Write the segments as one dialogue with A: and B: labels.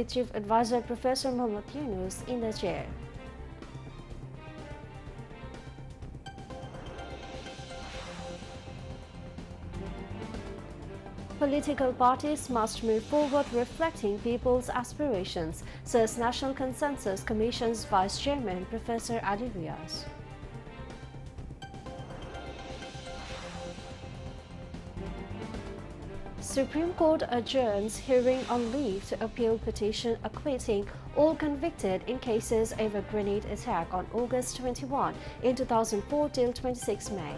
A: Chief Advisor Professor Muhammad Yunus in the chair. Political parties must move forward reflecting people's aspirations, says National Consensus Commission's Vice Chairman Professor Ali Riaz. Supreme Court adjourns hearing on leave to appeal petition acquitting all convicted in cases of a grenade attack on August 21 in 2004 till 26 May.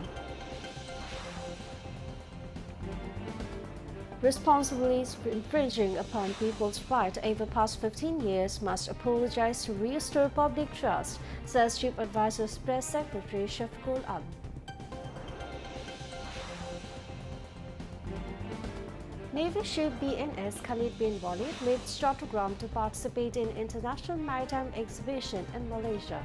A: Responsibly infringing upon people's right over past 15 years must apologize to restore public trust, says Chief Advisor's Press Secretary Shafqul Alam. Navy ship BNS Khalid bin Walid leaves Chattogram to participate in International Maritime Exhibition in Malaysia.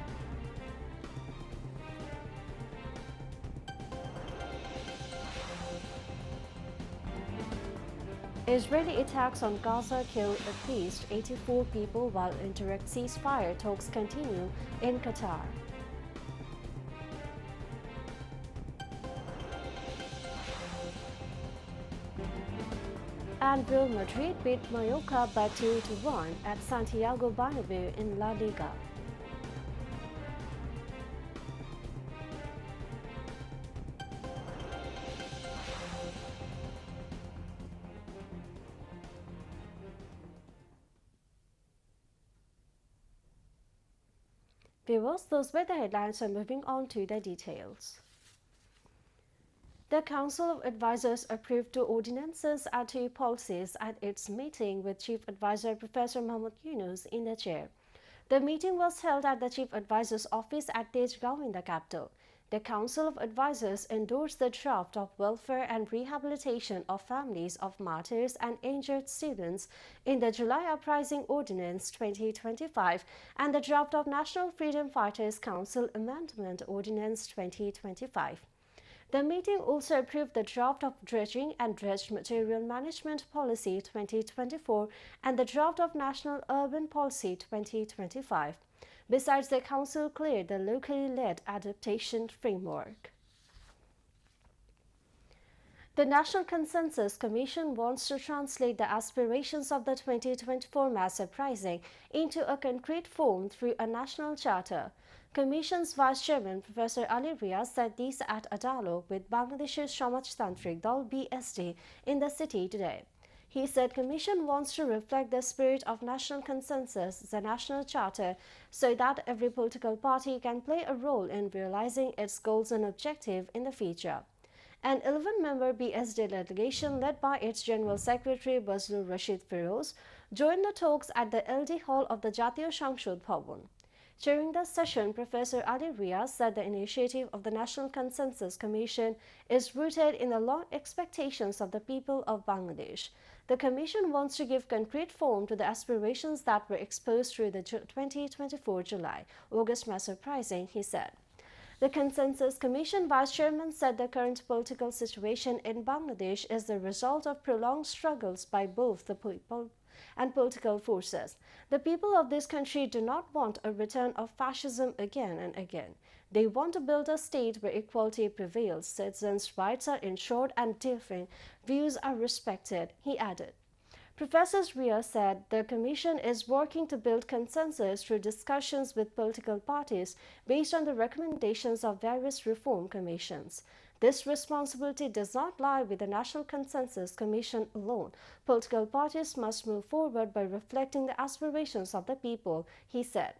A: Israeli attacks on Gaza kill at least 84 people while indirect ceasefire talks continue in Qatar. And Real Madrid beat Mallorca by 2-1 at Santiago Bernabeu in La Liga. Viewers, those were the headlines, and moving on to the details. The Council of Advisors approved 2 ordinances and 2 policies at its meeting with Chief Advisor Professor Muhammad Yunus in the chair. The meeting was held at the Chief Advisor's office at Tejgaon in the capital. The Council of Advisors endorsed the draft of Welfare and Rehabilitation of Families of Martyrs and Injured Students in the July Uprising Ordinance 2025 and the draft of National Freedom Fighters Council Amendment Ordinance 2025. The meeting also approved the draft of Dredging and Dredged Material Management Policy 2024 and the draft of National Urban Policy 2025. Besides, the Council cleared the locally led adaptation framework. The National Consensus Commission wants to translate the aspirations of the 2024 mass uprising into a concrete form through a national charter. Commission's Vice Chairman Professor Ali Riaz said this at a dialogue with Bangladesh's Samajtantrik Dal BSD in the city today. He said Commission wants to reflect the spirit of national consensus, the national charter, so that every political party can play a role in realizing its goals and objectives in the future. An 11-member BSD delegation led by its General Secretary Bazlur Rashid Feroz joined the talks at the LD Hall of the Jatiyo Samsud Bhavan. During the session, Professor Ali Riaz said the initiative of the National Consensus Commission is rooted in the long expectations of the people of Bangladesh. The Commission wants to give concrete form to the aspirations that were exposed through the 2024 July-August mass uprising, he said. The Consensus Commission Vice Chairman said the current political situation in Bangladesh is the result of prolonged struggles by both the people and political forces. The people of this country do not want a return of fascism again and again. They want to build a state where equality prevails, citizens' rights are ensured and differing views are respected, he added. Professor Riaz said the Commission is working to build consensus through discussions with political parties based on the recommendations of various reform commissions. This responsibility does not lie with the National Consensus Commission alone. Political parties must move forward by reflecting the aspirations of the people, he said.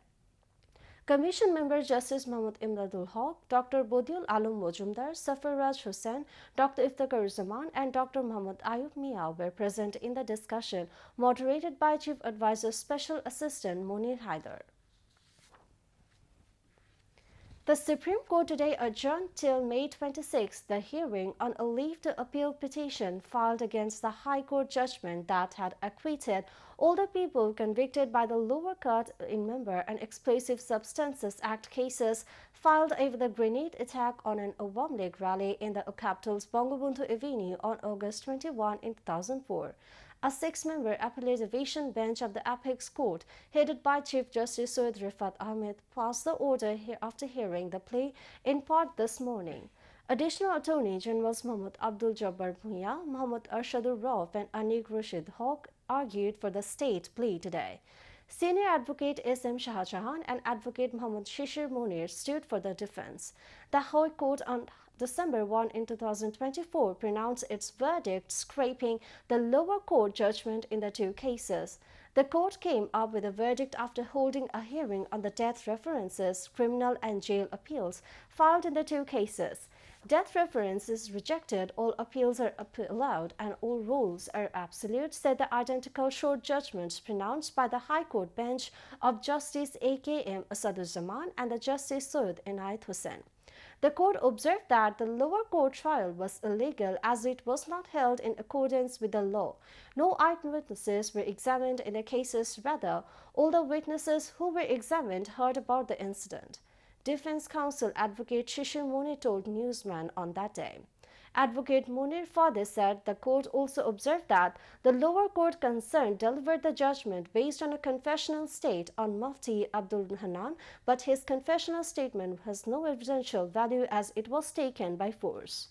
A: Commission member Justice Muhammad Imdadul Haq, Dr. Bodiul Alam Mojumdar, Safaraj Hussain, Dr. Iftikhar Zaman and Dr. Muhammad Ayub Miao were present in the discussion, moderated by Chief Advisor Special Assistant Monir Haider. The Supreme Court today adjourned till May 26 the hearing on a leave to appeal petition filed against the High Court judgment that had acquitted all the people convicted by the lower court in Member and Explosive Substances Act cases filed over the grenade attack on an Awam League rally in the capital's Bangabandhu Avenue on August 21 in 2004. A six-member appellate division bench of the Apex Court, headed by Chief Justice Syed Rifat Ahmed, passed the order after hearing the plea in part this morning. Additional Attorney Generals Mohammad Abdul Jabbar Bhuiya, Mohammad Arshadur Rauf and Anik Rashid Haq argued for the state plea today. Senior Advocate S.M. Shahjahan and Advocate Mohammad Shishir Munir stood for the defense. The High Court on December 1 in 2024 pronounced its verdict, scraping the lower court judgment in the two cases. The court came up with a verdict after holding a hearing on the death references, criminal and jail appeals filed in the two cases. Death references rejected, all appeals are allowed, and all rules are absolute, said the identical short judgments pronounced by the High Court bench of Justice A.K.M. Asaduzzaman and the Justice Syed Inayat Hussain. The court observed that the lower court trial was illegal as it was not held in accordance with the law. No eyewitnesses were examined in the cases, rather, all the witnesses who were examined heard about the incident. Defense counsel Advocate Shishir Munir told newsmen on that day. Advocate Munir further said the court also observed that the lower court concerned delivered the judgment based on a confessional state on Mufti Abdul Hanan, but his confessional statement has no evidential value as it was taken by force.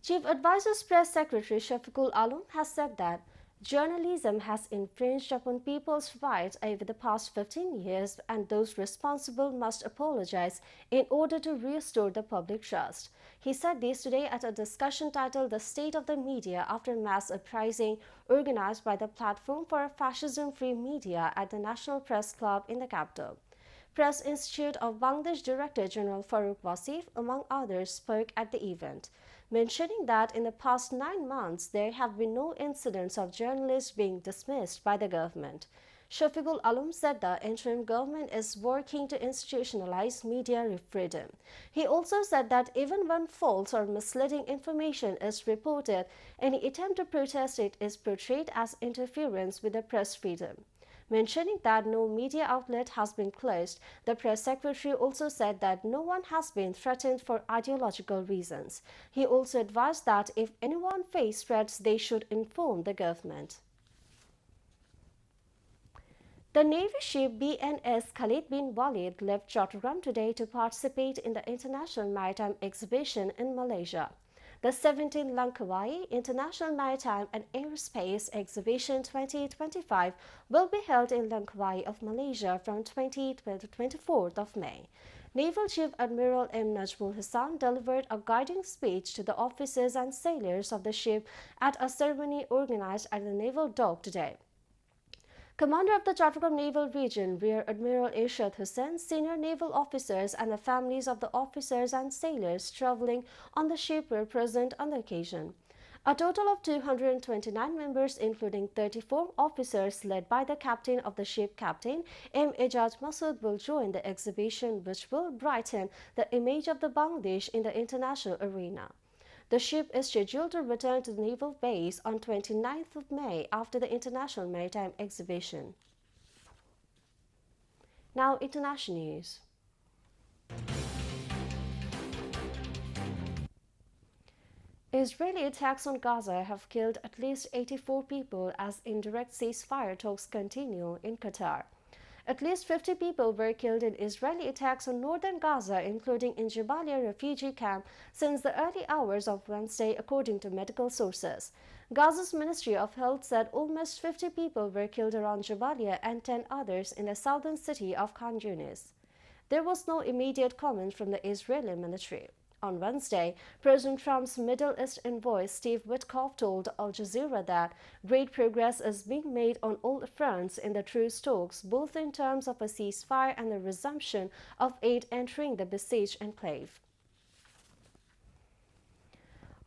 A: Chief Advisor's Press Secretary Shafiqul Alam has said that journalism has infringed upon people's rights over the past 15 years and those responsible must apologize in order to restore the public trust. He said this today at a discussion titled The State of the Media after mass uprising organized by the Platform for a Fascism-Free Media at the National Press Club in the capital. Press Institute of Bangladesh Director General Farooq Wasif, among others, spoke at the event, mentioning that in the past 9 months there have been no incidents of journalists being dismissed by the government. Shafiqul Alam said the interim government is working to institutionalize media freedom. He also said that even when false or misleading information is reported, any attempt to protest it is portrayed as interference with the press freedom. Mentioning that no media outlet has been closed, the press secretary also said that no one has been threatened for ideological reasons. He also advised that if anyone faces threats, they should inform the government. The Navy ship BNS Khalid bin Walid left Chattogram today to participate in the International Maritime Exhibition in Malaysia. The 17th Langkawi International Maritime and Aerospace Exhibition 2025 will be held in Langkawi of Malaysia from 20th to 24th of May. Naval Chief Admiral M. Najmul Hassan delivered a guiding speech to the officers and sailors of the ship at a ceremony organized at the Naval Dock today. Commander of the Chattogram Naval Region, Rear Admiral Irshad Hussain, senior naval officers and the families of the officers and sailors traveling on the ship were present on the occasion. A total of 229 members, including 34 officers led by the captain of the ship, Captain M. Ejaz Masood, will join the exhibition, which will brighten the image of the Bangladesh in the international arena. The ship is scheduled to return to the naval base on 29th of May after the International Maritime Exhibition. Now, international news. Israeli attacks on Gaza have killed at least 84 people as indirect ceasefire talks continue in Qatar. At least 50 people were killed in Israeli attacks on northern Gaza, including in Jabalia refugee camp, since the early hours of Wednesday, according to medical sources. Gaza's Ministry of Health said almost 50 people were killed around Jabalia and 10 others in the southern city of Khan Yunis. There was no immediate comment from the Israeli military. On Wednesday, President Trump's Middle East envoy Steve Witkoff told Al Jazeera that great progress is being made on all fronts in the truce talks, both in terms of a ceasefire and the resumption of aid entering the besieged enclave.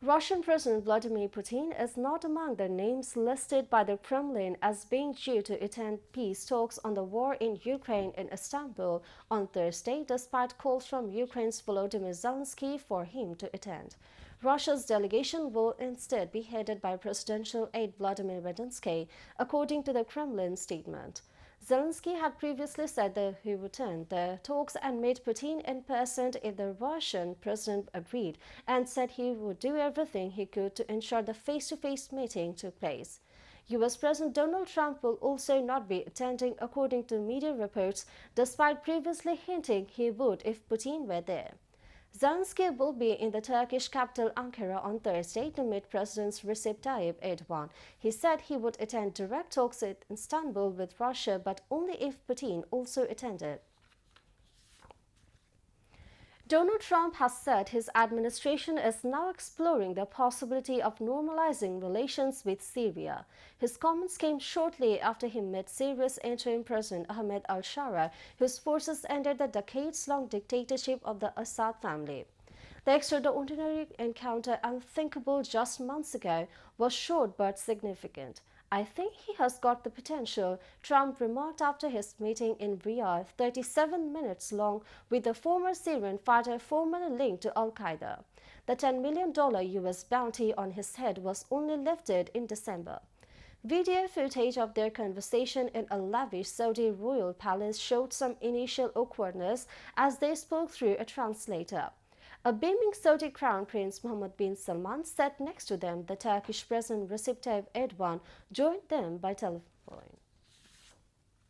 A: Russian President Vladimir Putin is not among the names listed by the Kremlin as being due to attend peace talks on the war in Ukraine in Istanbul on Thursday, despite calls from Ukraine's Volodymyr Zelensky for him to attend. Russia's delegation will instead be headed by presidential aide Vladimir Medinsky, according to the Kremlin statement. Zelensky had previously said that he would turn the talks and meet Putin in person if the Russian president agreed, and said he would do everything he could to ensure the face-to-face meeting took place. US President Donald Trump will also not be attending, according to media reports, despite previously hinting he would if Putin were there. Zelensky will be in the Turkish capital Ankara on Thursday to meet President Recep Tayyip Erdogan. He said he would attend direct talks in Istanbul with Russia, but only if Putin also attended. Donald Trump has said his administration is now exploring the possibility of normalizing relations with Syria. His comments came shortly after he met Syria's interim president Ahmed al-Shara, whose forces ended the decades-long dictatorship of the Assad family. The extraordinary encounter, unthinkable just months ago, was short but significant. I think he has got the potential, Trump remarked after his meeting in Riyadh, 37 minutes long, with the former Syrian fighter formerly linked to al-Qaeda. The $10 million US bounty on his head was only lifted in December. Video footage of their conversation in a lavish Saudi royal palace showed some initial awkwardness as they spoke through a translator. A beaming Saudi Crown Prince Mohammed bin Salman sat next to them. The Turkish President Recep Tayyip Erdogan joined them by telephone.